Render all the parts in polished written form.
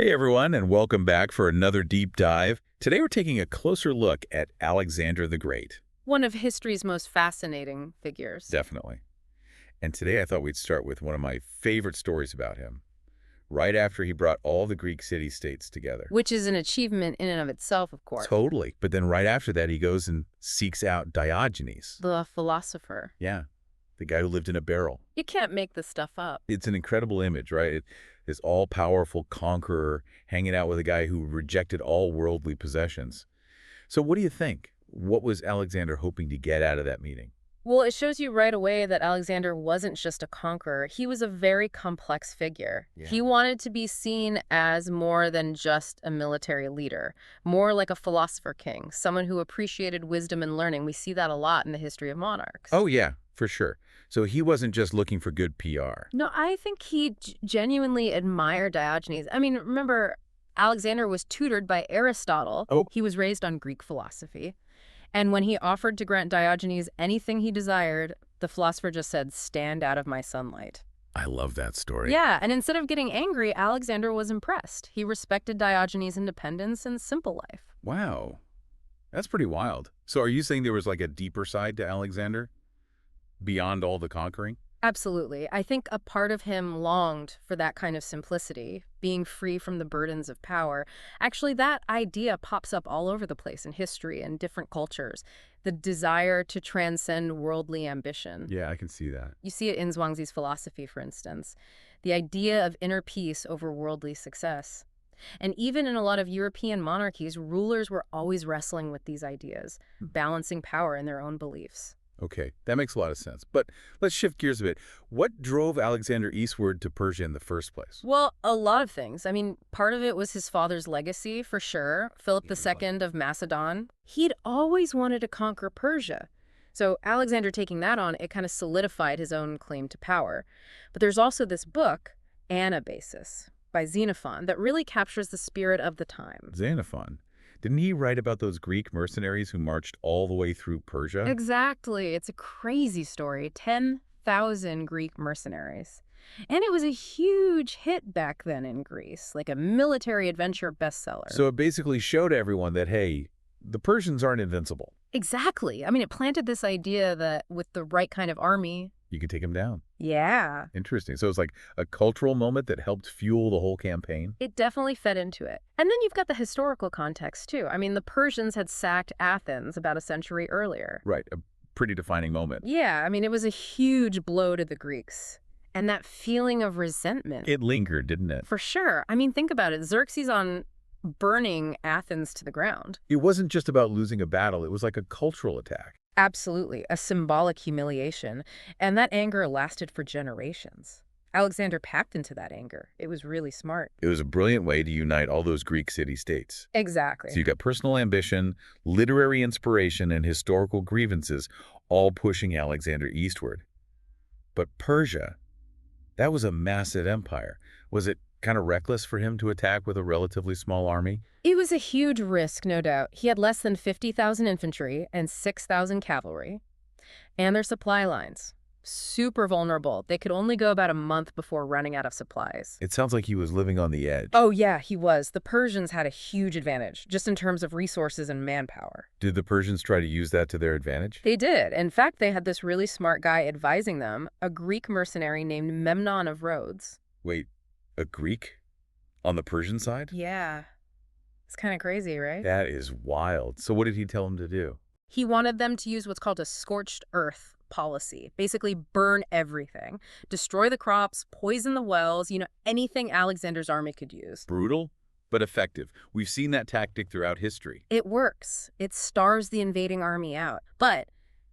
Hey everyone, and welcome back for another deep dive. Today we're taking a closer look at Alexander the Great. One of history's most fascinating figures. Definitely. And today I thought we'd start with one of my favorite stories about him, right after he brought all the Greek city-states together. Which is an achievement in and of itself, of course. Totally. But then right after that, he goes and seeks out Diogenes. The philosopher. Yeah, the guy who lived in a barrel. You can't make this stuff up. It's an incredible image, right? This all-powerful conqueror hanging out with a guy who rejected all worldly possessions. So what do you think? What was Alexander hoping to get out of that meeting? Well, it shows you right away that Alexander wasn't just a conqueror. He was a very complex figure. Yeah. He wanted to be seen as more than just a military leader, more like a philosopher king, someone who appreciated wisdom and learning. We see that a lot in the history of monarchs. Oh, yeah, for sure. So he wasn't just looking for good PR. No, I think he genuinely admired Diogenes. I mean, remember, Alexander was tutored by Aristotle. Oh. He was raised on Greek philosophy. And when he offered to grant Diogenes anything he desired, the philosopher just said, "Stand out of my sunlight." I love that story. Yeah, and instead of getting angry, Alexander was impressed. He respected Diogenes' independence and simple life. Wow. That's pretty wild. So are you saying there was like a deeper side to Alexander beyond all the conquering? Absolutely. I think a part of him longed for that kind of simplicity, being free from the burdens of power. Actually, that idea pops up all over the place in history and different cultures. The desire to transcend worldly ambition. Yeah, I can see that. You see it in Zhuangzi's philosophy, for instance. The idea of inner peace over worldly success. And even in a lot of European monarchies, rulers were always wrestling with these ideas, balancing power in their own beliefs. Okay, that makes a lot of sense. But let's shift gears a bit. What drove Alexander eastward to Persia in the first place? Well, a lot of things. I mean, part of it was his father's legacy, for sure. Philip II of Macedon. He'd always wanted to conquer Persia. So Alexander taking that on, it kind of solidified his own claim to power. But there's also this book, Anabasis, by Xenophon, that really captures the spirit of the time. Xenophon. Didn't he write about those Greek mercenaries who marched all the way through Persia? Exactly. It's a crazy story. 10,000 Greek mercenaries. And it was a huge hit back then in Greece, like a military adventure bestseller. So it basically showed everyone that, hey, the Persians aren't invincible. Exactly. I mean, it planted this idea that with the right kind of army... You can take them down. Yeah. Interesting. So it's like a cultural moment that helped fuel the whole campaign? It definitely fed into it. And then you've got the historical context, too. I mean, the Persians had sacked Athens about a century earlier. Right. A pretty defining moment. Yeah. I mean, it was a huge blow to the Greeks. And that feeling of resentment. It lingered, didn't it? For sure. I mean, think about it. Xerxes on burning Athens to the ground. It wasn't just about losing a battle. It was like a cultural attack. Absolutely. A symbolic humiliation. And that anger lasted for generations. Alexander packed into that anger. It was really smart. It was a brilliant way to unite all those Greek city-states. Exactly. So you got personal ambition, literary inspiration, and historical grievances all pushing Alexander eastward. But Persia, that was a massive empire. Was it kind of reckless for him to attack with a relatively small army? It was a huge risk, no doubt. He had less than 50,000 infantry and 6,000 cavalry. And their supply lines. Super vulnerable. They could only go about a month before running out of supplies. It sounds like he was living on the edge. Oh, yeah, he was. The Persians had a huge advantage, just in terms of resources and manpower. Did the Persians try to use that to their advantage? They did. In fact, they had this really smart guy advising them, a Greek mercenary named Memnon of Rhodes. Wait, a Greek? On the Persian side? Yeah. It's kind of crazy, right? That is wild. So what did he tell them to do? He wanted them to use what's called a scorched earth policy. Basically burn everything. Destroy the crops, poison the wells, anything Alexander's army could use. Brutal, but effective. We've seen that tactic throughout history. It works. It starves the invading army out. But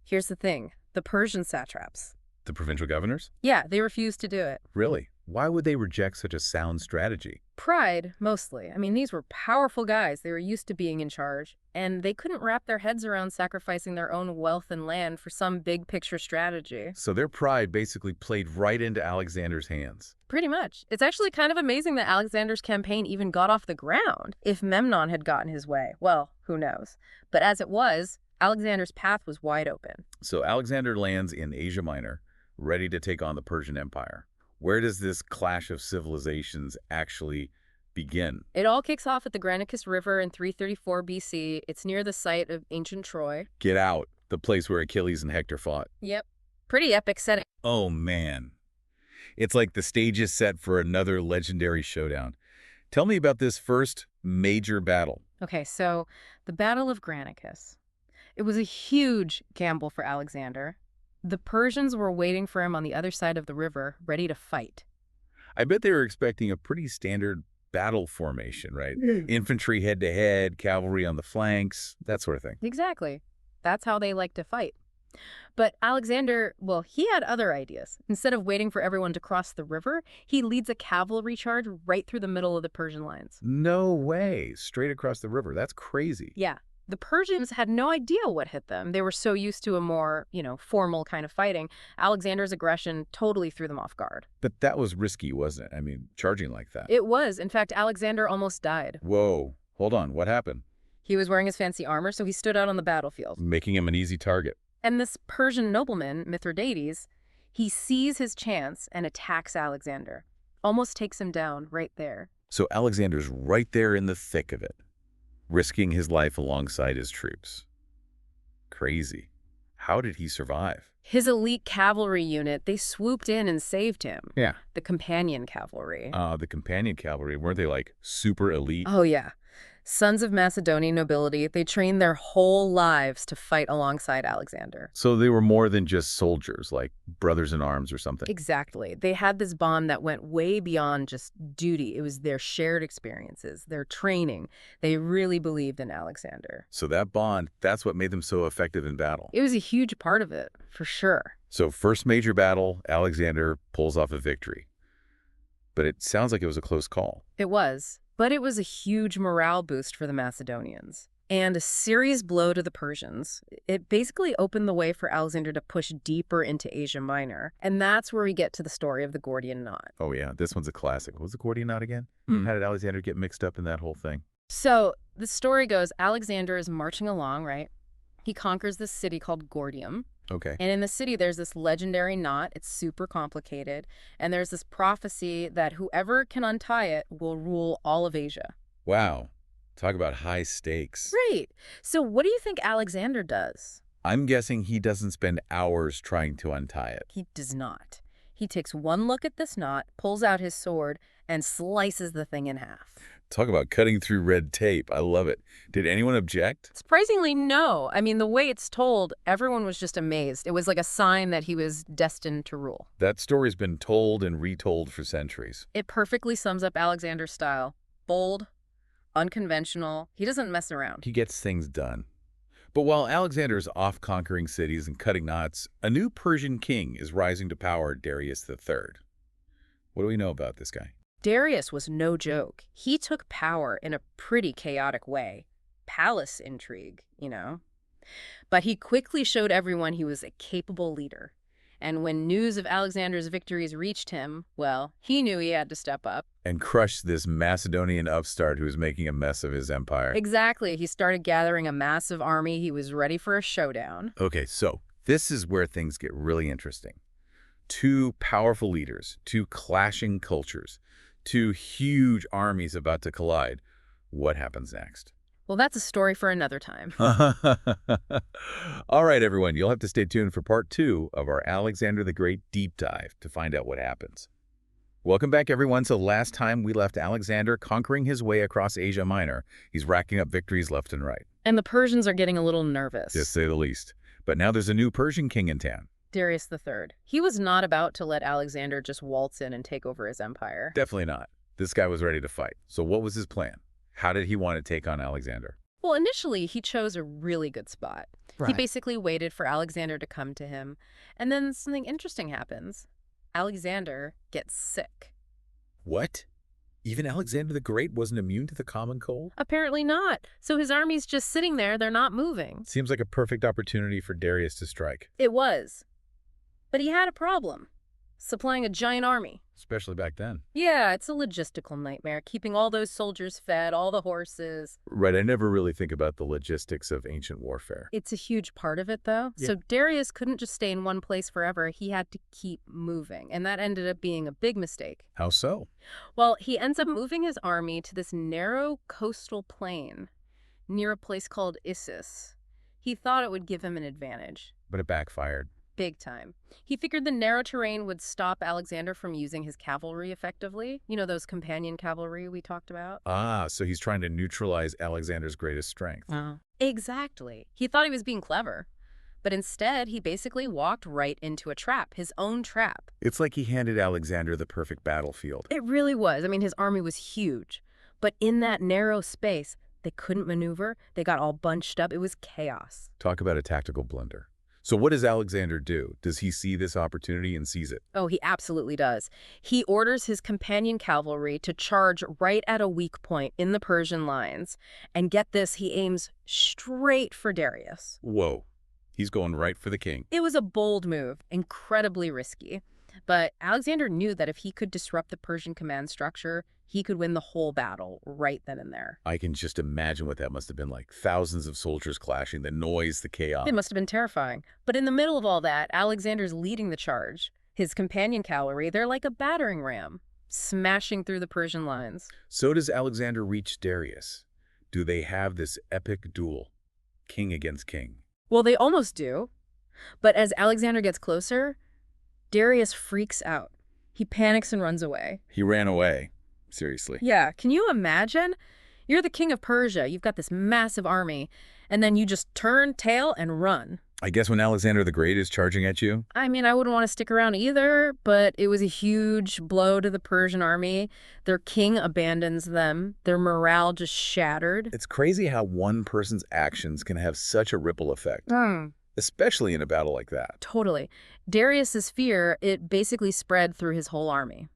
here's the thing. The Persian satraps. The provincial governors? Yeah, they refused to do it. Really? Why would they reject such a sound strategy? Pride, mostly. I mean, these were powerful guys. They were used to being in charge, and they couldn't wrap their heads around sacrificing their own wealth and land for some big picture strategy. So their pride basically played right into Alexander's hands. Pretty much. It's actually kind of amazing that Alexander's campaign even got off the ground. If Memnon had gotten his way, well, who knows? But as it was, Alexander's path was wide open. So Alexander lands in Asia Minor, ready to take on the Persian Empire. Where does this clash of civilizations actually begin? It all kicks off at the Granicus River in 334 BC. It's near the site of ancient Troy. Get out, the place where Achilles and Hector fought. Yep. Pretty epic setting. Oh, man. It's like the stage is set for another legendary showdown. Tell me about this first major battle. Okay, so the Battle of Granicus. It was a huge gamble for Alexander. The Persians were waiting for him on the other side of the river, ready to fight. I bet they were expecting a pretty standard battle formation, right? Infantry head-to-head, cavalry on the flanks, that sort of thing. Exactly. That's how they like to fight. But Alexander, well, he had other ideas. Instead of waiting for everyone to cross the river, he leads a cavalry charge right through the middle of the Persian lines. No way. Straight across the river. That's crazy. Yeah. The Persians had no idea what hit them. They were so used to a more, formal kind of fighting. Alexander's aggression totally threw them off guard. But that was risky, wasn't it? I mean, charging like that. It was. In fact, Alexander almost died. Whoa. Hold on. What happened? He was wearing his fancy armor, so he stood out on the battlefield. Making him an easy target. And this Persian nobleman, Mithridates, he sees his chance and attacks Alexander. Almost takes him down right there. So Alexander's right there in the thick of it, risking his life alongside his troops. Crazy. How did he survive? His elite cavalry unit, they swooped in and saved him. Yeah. The companion cavalry. The companion cavalry, weren't they like super elite? Oh, yeah. Sons of Macedonian nobility, they trained their whole lives to fight alongside Alexander. So they were more than just soldiers, like brothers in arms or something. Exactly. They had this bond that went way beyond just duty. It was their shared experiences, their training. They really believed in Alexander. So that bond, that's what made them so effective in battle. It was a huge part of it, for sure. So first major battle, Alexander pulls off a victory. But it sounds like it was a close call. It was. But it was a huge morale boost for the Macedonians. And a serious blow to the Persians. It basically opened the way for Alexander to push deeper into Asia Minor. And that's where we get to the story of the Gordian Knot. Oh, yeah. This one's a classic. What was the Gordian Knot again? How did Alexander get mixed up in that whole thing? So the story goes, Alexander is marching along, right? He conquers this city called Gordium. Okay. And in the city, there's this legendary knot. It's super complicated. And there's this prophecy that whoever can untie it will rule all of Asia. Wow. Talk about high stakes. Right. So what do you think Alexander does? I'm guessing he doesn't spend hours trying to untie it. He does not. He takes one look at this knot, pulls out his sword, and slices the thing in half. Talk about cutting through red tape. I love it. Did anyone object? Surprisingly, no. I mean, the way it's told, everyone was just amazed. It was like a sign that he was destined to rule. That story's been told and retold for centuries. It perfectly sums up Alexander's style. Bold, unconventional. He doesn't mess around. He gets things done. But while Alexander's off conquering cities and cutting knots, a new Persian king is rising to power, Darius III. What do we know about this guy? Darius was no joke. He took power in a pretty chaotic way. Palace intrigue, But he quickly showed everyone he was a capable leader. And when news of Alexander's victories reached him, well, he knew he had to step up. And crush this Macedonian upstart who was making a mess of his empire. Exactly. He started gathering a massive army. He was ready for a showdown. Okay, so this is where things get really interesting. Two powerful leaders, two clashing cultures, two huge armies about to collide. What happens next? Well, that's a story for another time. All right, everyone, you'll have to stay tuned for part 2 of our Alexander the Great deep dive to find out what happens. Welcome back, everyone. So last time we left Alexander conquering his way across Asia Minor. He's racking up victories left and right. And the Persians are getting a little nervous. To say the least. But now there's a new Persian king in town. Darius III. He was not about to let Alexander just waltz in and take over his empire. Definitely not. This guy was ready to fight. So what was his plan? How did he want to take on Alexander? Well, initially, he chose a really good spot. Right. He basically waited for Alexander to come to him. And then something interesting happens. Alexander gets sick. What? Even Alexander the Great wasn't immune to the common cold? Apparently not. So his army's just sitting there. They're not moving. Seems like a perfect opportunity for Darius to strike. It was. But he had a problem. supplying a giant army. Especially back then. Yeah, it's a logistical nightmare, keeping all those soldiers fed, all the horses. Right, I never really think about the logistics of ancient warfare. It's a huge part of it, though. Yeah. So Darius couldn't just stay in one place forever. He had to keep moving, and that ended up being a big mistake. How so? Well, he ends up moving his army to this narrow coastal plain near a place called Issus. He thought it would give him an advantage. But it backfired. Big time. He figured the narrow terrain would stop Alexander from using his cavalry effectively. You know, those companion cavalry we talked about? Ah, so he's trying to neutralize Alexander's greatest strength. Exactly. He thought he was being clever. But instead, he basically walked right into a trap, his own trap. It's like he handed Alexander the perfect battlefield. It really was. I mean, his army was huge. But in that narrow space, they couldn't maneuver. They got all bunched up. It was chaos. Talk about a tactical blunder. So what does Alexander do? Does he see this opportunity and seize it? Oh, he absolutely does. He orders his companion cavalry to charge right at a weak point in the Persian lines. And get this, he aims straight for Darius. Whoa, he's going right for the king. It was a bold move, incredibly risky. But Alexander knew that if he could disrupt the Persian command structure, he could win the whole battle right then and there. I can just imagine what that must have been like. Thousands of soldiers clashing, the noise, the chaos. It must have been terrifying. But in the middle of all that, Alexander's leading the charge. His companion cavalry, they're like a battering ram, smashing through the Persian lines. So does Alexander reach Darius? Do they have this epic duel, king against king? Well, they almost do. But as Alexander gets closer, Darius freaks out. He panics and runs away. He ran away. Seriously. Yeah, can you imagine? You're the king of Persia. You've got this massive army, and then you just turn tail and run. I guess when Alexander the Great is charging at you? I mean, I wouldn't want to stick around either, but it was a huge blow to the Persian army. Their king abandons them. Their morale just shattered. It's crazy how one person's actions can have such a ripple effect, especially in a battle like that. Totally. Darius's fear, it basically spread through his whole army.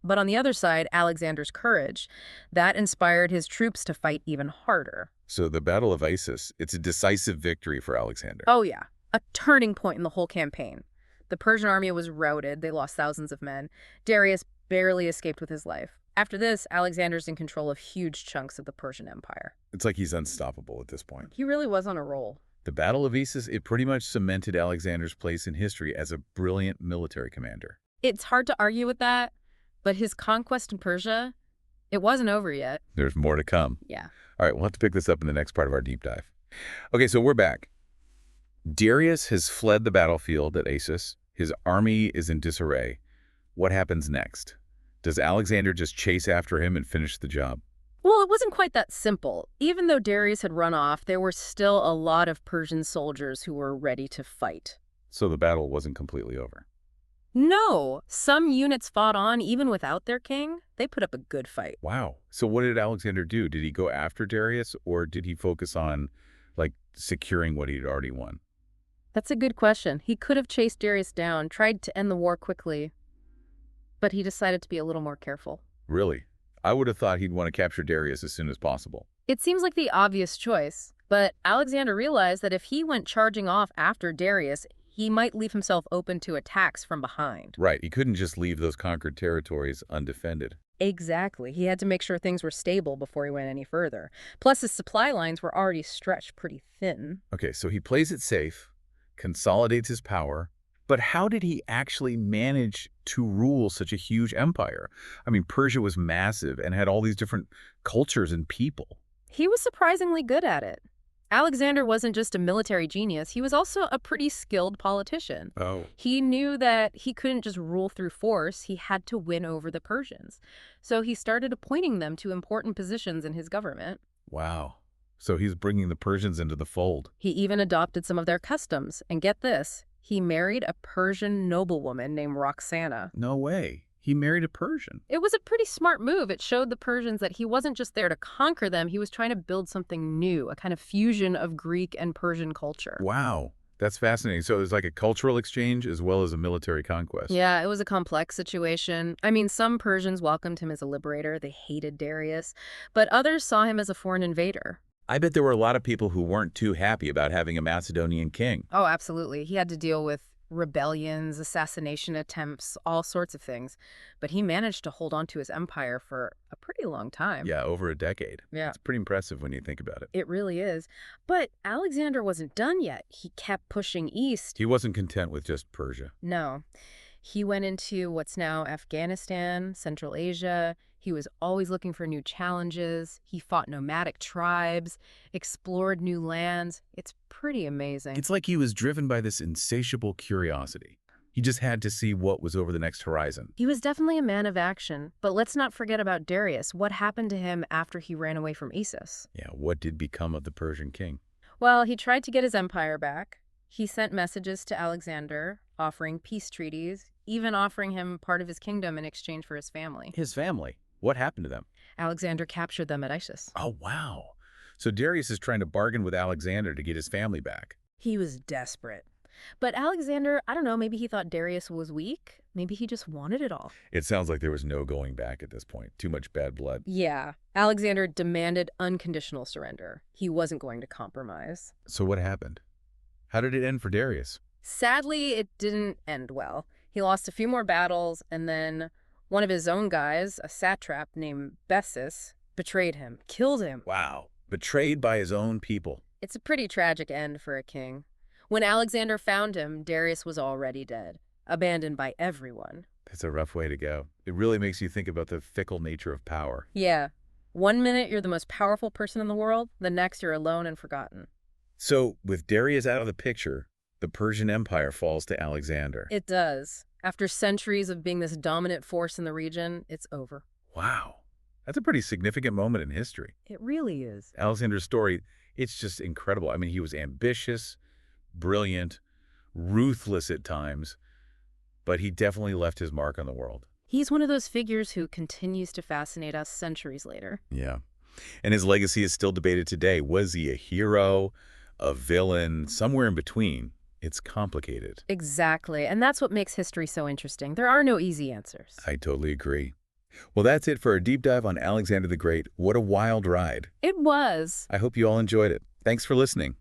But on the other side, Alexander's courage, that inspired his troops to fight even harder. So the Battle of Issus, it's a decisive victory for Alexander. Oh yeah, a turning point in the whole campaign. The Persian army was routed. They lost thousands of men. Darius barely escaped with his life. After this, Alexander's in control of huge chunks of the Persian Empire. It's like he's unstoppable at this point. He really was on a roll. The Battle of Issus, it pretty much cemented Alexander's place in history as a brilliant military commander. It's hard to argue with that, but his conquest in Persia, it wasn't over yet. There's more to come. Yeah. All right, we'll have to pick this up in the next part of our deep dive. Okay, so we're back. Darius has fled the battlefield at Issus. His army is in disarray. What happens next? Does Alexander just chase after him and finish the job? Well, it wasn't quite that simple. Even though Darius had run off, there were still a lot of Persian soldiers who were ready to fight. So the battle wasn't completely over. No, some units fought on even without their king. They put up a good fight. Wow. So what did Alexander do? Did he go after Darius, or did he focus on, like, securing what he'd already won? That's a good question. He could have chased Darius down, tried to end the war quickly, but he decided to be a little more careful. Really? I would have thought he'd want to capture Darius as soon as possible. It seems like the obvious choice, but Alexander realized that if he went charging off after Darius, he might leave himself open to attacks from behind. Right. He couldn't just leave those conquered territories undefended. Exactly. He had to make sure things were stable before he went any further. Plus, his supply lines were already stretched pretty thin. Okay, so he plays it safe, consolidates his power, but how did he actually manage to rule such a huge empire? I mean, Persia was massive and had all these different cultures and people. He was surprisingly good at it. Alexander wasn't just a military genius, he was also a pretty skilled politician. Oh. He knew that he couldn't just rule through force, he had to win over the Persians. So he started appointing them to important positions in his government. Wow. So he's bringing the Persians into the fold. He even adopted some of their customs. And get this, he married a Persian noblewoman named Roxana. No way. He married a Persian. It was a pretty smart move. It showed the Persians that he wasn't just there to conquer them, he was trying to build something new, a kind of fusion of Greek and Persian culture. Wow. That's fascinating. So there's like a cultural exchange as well as a military conquest. Yeah, it was a complex situation. I mean, some Persians welcomed him as a liberator. They hated Darius. But others saw him as a foreign invader. I bet there were a lot of people who weren't too happy about having a Macedonian king. Oh, absolutely. He had to deal with rebellions, assassination attempts, all sorts of things. But he managed to hold on to his empire for a pretty long time. Yeah, over a decade. Yeah. It's pretty impressive when you think about it. It really is. But Alexander wasn't done yet. He kept pushing east. He wasn't content with just Persia. No. He went into what's now Afghanistan, Central Asia. He was always looking for new challenges. He fought nomadic tribes, explored new lands. It's pretty amazing. It's like he was driven by this insatiable curiosity. He just had to see what was over the next horizon. He was definitely a man of action. But let's not forget about Darius. What happened to him after he ran away from Issus? Yeah, what did become of the Persian king? Well, he tried to get his empire back. He sent messages to Alexander, offering peace treaties, even offering him part of his kingdom in exchange for his family. His family. What happened to them? Alexander captured them at Issus. Oh, wow. So Darius is trying to bargain with Alexander to get his family back. He was desperate. But Alexander, I don't know, maybe he thought Darius was weak. Maybe he just wanted it all. It sounds like there was no going back at this point. Too much bad blood. Yeah. Alexander demanded unconditional surrender. He wasn't going to compromise. So what happened? How did it end for Darius? Sadly, it didn't end well. He lost a few more battles, and then one of his own guys, a satrap named Bessus, betrayed him, killed him. Wow. Betrayed by his own people. It's a pretty tragic end for a king. When Alexander found him, Darius was already dead, abandoned by everyone. That's a rough way to go. It really makes you think about the fickle nature of power. Yeah. One minute you're the most powerful person in the world, the next you're alone and forgotten. So, with Darius out of the picture, the Persian Empire falls to Alexander. It does. After centuries of being this dominant force in the region, it's over. Wow. That's a pretty significant moment in history. It really is. Alexander's story, it's just incredible. I mean, he was ambitious, brilliant, ruthless at times, but he definitely left his mark on the world. He's one of those figures who continues to fascinate us centuries later. Yeah. And his legacy is still debated today. Was he a hero, a villain, somewhere in between? It's complicated. Exactly. And that's what makes history so interesting. There are no easy answers. I totally agree. Well, that's it for our deep dive on Alexander the Great. What a wild ride. It was. I hope you all enjoyed it. Thanks for listening.